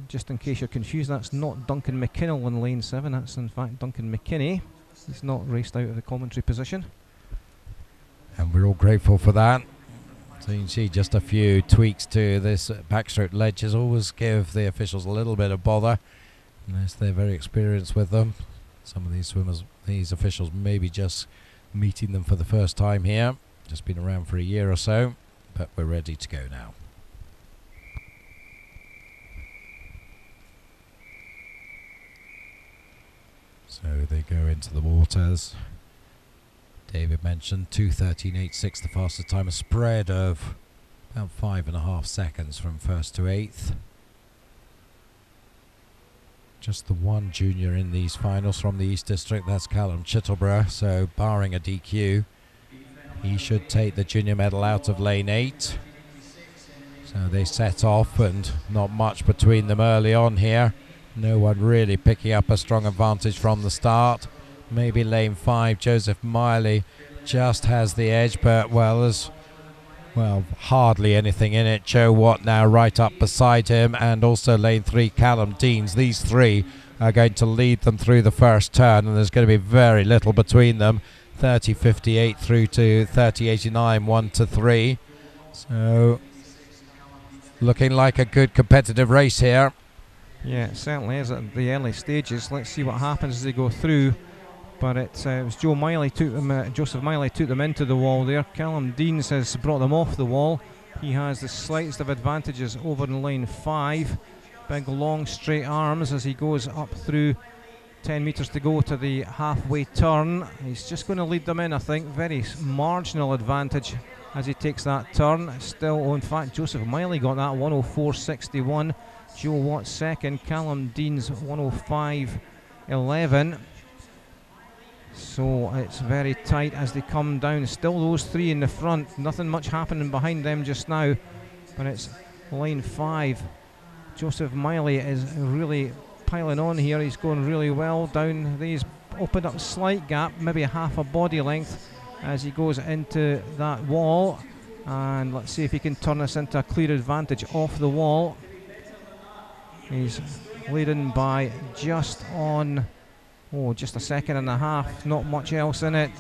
Just in case you're confused, that's not Duncan McKinnell in lane 7, that's in fact Duncan McKinney. He's not raced out of the commentary position. And we're all grateful for that. So you can see just a few tweaks to this backstroke ledges always give the officials a little bit of bother, unless they're very experienced with them. Some of these swimmers, these officials may be just meeting them for the first time here. Just been around for a year or so, but we're ready to go now. So they go into the waters. David mentioned 2:13.86, the fastest time, a spread of about 5.5 seconds from first to eighth. Just the one junior in these finals from the East District, that's Callum Chittleborough, so barring a DQ, he should take the junior medal out of lane 8. So they set off and not much between them early on here. No one really picking up a strong advantage from the start. Maybe lane 5, Joseph Miley just has the edge, but there's hardly anything in it. Joe Watt now right up beside him, and also lane 3, Callum Deans. These three are going to lead them through the first turn, and there's going to be very little between them. 30.58 through to 30.89, 1 to 3. So looking like a good competitive race here. Yeah, it certainly is at the early stages. Let's see what happens as they go through. But it was Joseph Miley took them into the wall there. Callum Deans has brought them off the wall. He has the slightest of advantages over in lane 5. Big long straight arms as he goes up through 10 metres to go to the halfway turn. He's just going to lead them in, I think. Very marginal advantage as he takes that turn. Still, in fact, Joseph Miley got that 104.61. Joe Watt second. Callum Deans 105.11. So it's very tight as they come down. Still those three in the front. Nothing much happening behind them just now. But it's lane 5. Joseph Miley is really piling on here. He's going really well down. He's opened up a slight gap, maybe a half a body length as he goes into that wall. And let's see if he can turn this into a clear advantage off the wall. He's leading by just on... just a second and a half, not much else in it.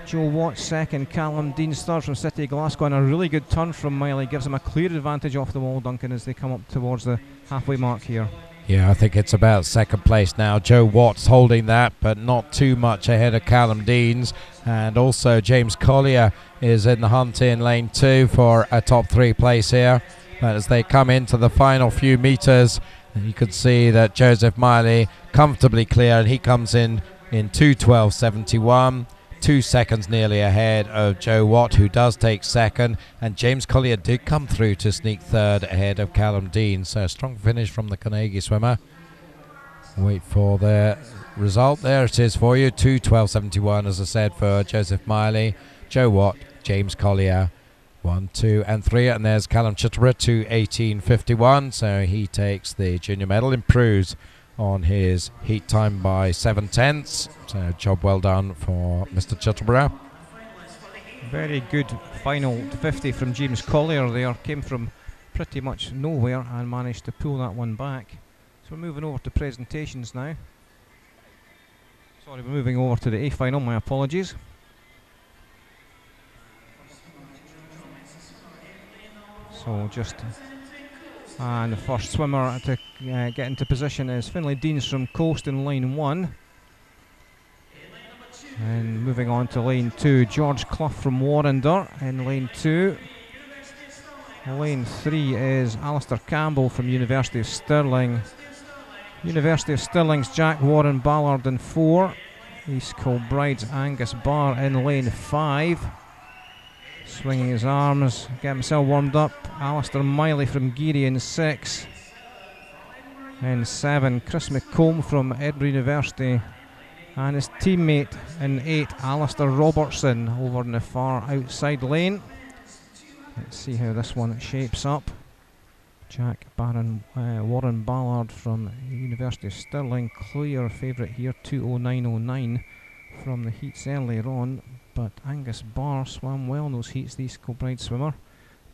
Joe Watt second, Callum Deans third from City of Glasgow, and a really good turn from Miley gives him a clear advantage off the wall, Duncan, as they come up towards the halfway mark here. Yeah, I think it's about second place now. Joe Watt's holding that, but not too much ahead of Callum Deans. And also James Collier is in the hunt in lane 2 for a top 3 place here. But as they come into the final few metres, you can see that Joseph Miley comfortably clear, and he comes in 2:12.71, 2 seconds nearly ahead of Joe Watt, who does take second, and James Collier did come through to sneak third ahead of Callum Dean. So a strong finish from the Carnegie swimmer. Wait for the result. There it is for you. 2:12.71, as I said, for Joseph Miley, Joe Watt, James Collier 1, 2 and 3, and there's Callum Chittleborough 2:18.51, so he takes the junior medal, improves on his heat time by 7/10. So job well done for Mr. Chittleborough. Very good final 50 from James Collier there. Came from pretty much nowhere and managed to pull that one back. So we're moving over to presentations now. Sorry, we're moving over to the A final, my apologies. So and the first swimmer to get into position is Finlay Deans from Coast in lane 1. And moving on to lane 2, George Clough from Warrender in lane 2. Lane 3 is Alistair Campbell from University of Stirling. University of Stirling's Jack Warren Ballard in 4. East Kilbride's Angus Barr in lane 5. Swinging his arms, getting himself warmed up. Alistair Miley from Geary in 6. In 7, Chris McComb from Edinburgh University. And his teammate in 8, Alistair Robertson, over in the far outside lane. Let's see how this one shapes up. Jack Warren Ballard from University of Stirling, clear favourite here, 2:09.09 from the heats earlier on. But Angus Barr swam well in those heats, the East Kilbride swimmer,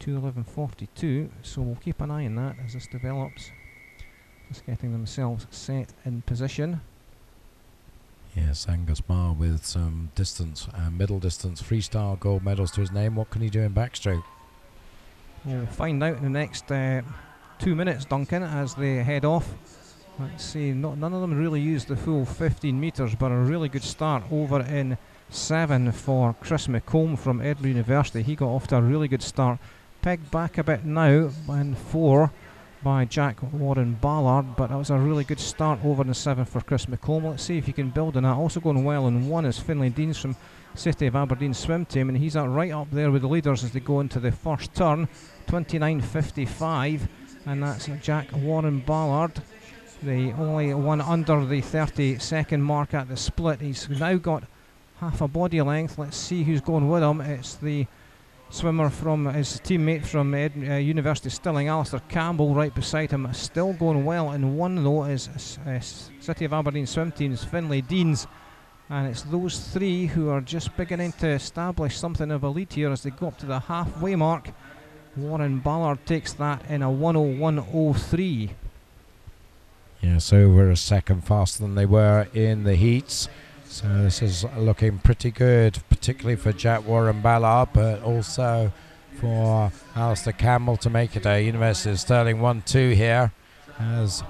2:11.42, so we'll keep an eye on that as this develops. Just getting themselves set in position. Yes, Angus Barr with some distance and middle distance freestyle gold medals to his name. What can he do in backstroke? We'll find out in the next 2 minutes, Duncan, as they head off. Let's see, none of them really used the full 15 metres, but a really good start over in 7 for Chris McComb from Edinburgh University. He got off to a really good start. Pegged back a bit now in 4 by Jack Warren Ballard, but that was a really good start over in 7 for Chris McComb. Let's see if he can build on that. Also going well in 1 is Finlay Deans from City of Aberdeen Swim Team, and he's right up there with the leaders as they go into the first turn. 29.55, and that's Jack Warren Ballard, the only one under the 30-second mark at the split. He's now got half a body length. Let's see who's going with him. It's the swimmer from his teammate from University of Stirling, Alistair Campbell, right beside him. Still going well in 1 though is City of Aberdeen Swim Team's Finlay Deans, and it's those 3 who are just beginning to establish something of a lead here as they go up to the halfway mark. Warren Ballard takes that in a 1:01.03. Yes, over a second faster than they were in the heats. So this is looking pretty good, particularly for Jack Warren Ballard, but also for Alistair Campbell to make it a University of Stirling 1-2 here. As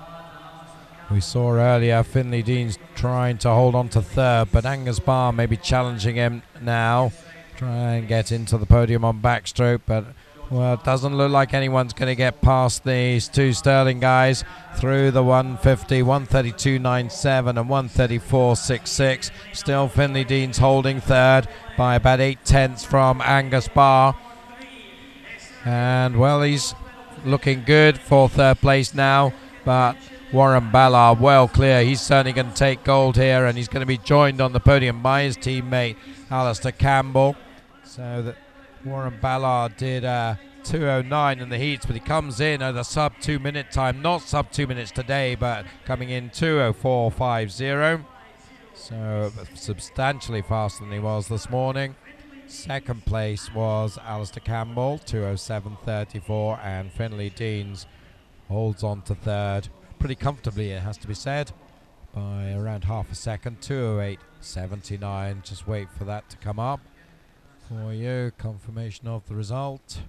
we saw earlier, Finlay Deans trying to hold on to 3rd, but Angus Barr maybe challenging him now. Try and get into the podium on backstroke, but well, it doesn't look like anyone's going to get past these 2 Stirling guys through the 150, 132.97 and 134.66. Still Finlay Deans holding 3rd by about 8/10 from Angus Barr. And well, he's looking good for 3rd place now, but Warren Ballard well clear. He's certainly going to take gold here, and he's going to be joined on the podium by his teammate Alistair Campbell. So that Warren Ballard did 2:09 in the heats, but he comes in at a sub 2 minute time, not sub 2 minutes today, but coming in 2:04.50, so substantially faster than he was this morning. 2nd place was Alistair Campbell, 2:07.34, and Finlay Deans holds on to 3rd pretty comfortably, it has to be said, by around half a second, 2:08.79. Just wait for that to come up for you. Confirmation of the result.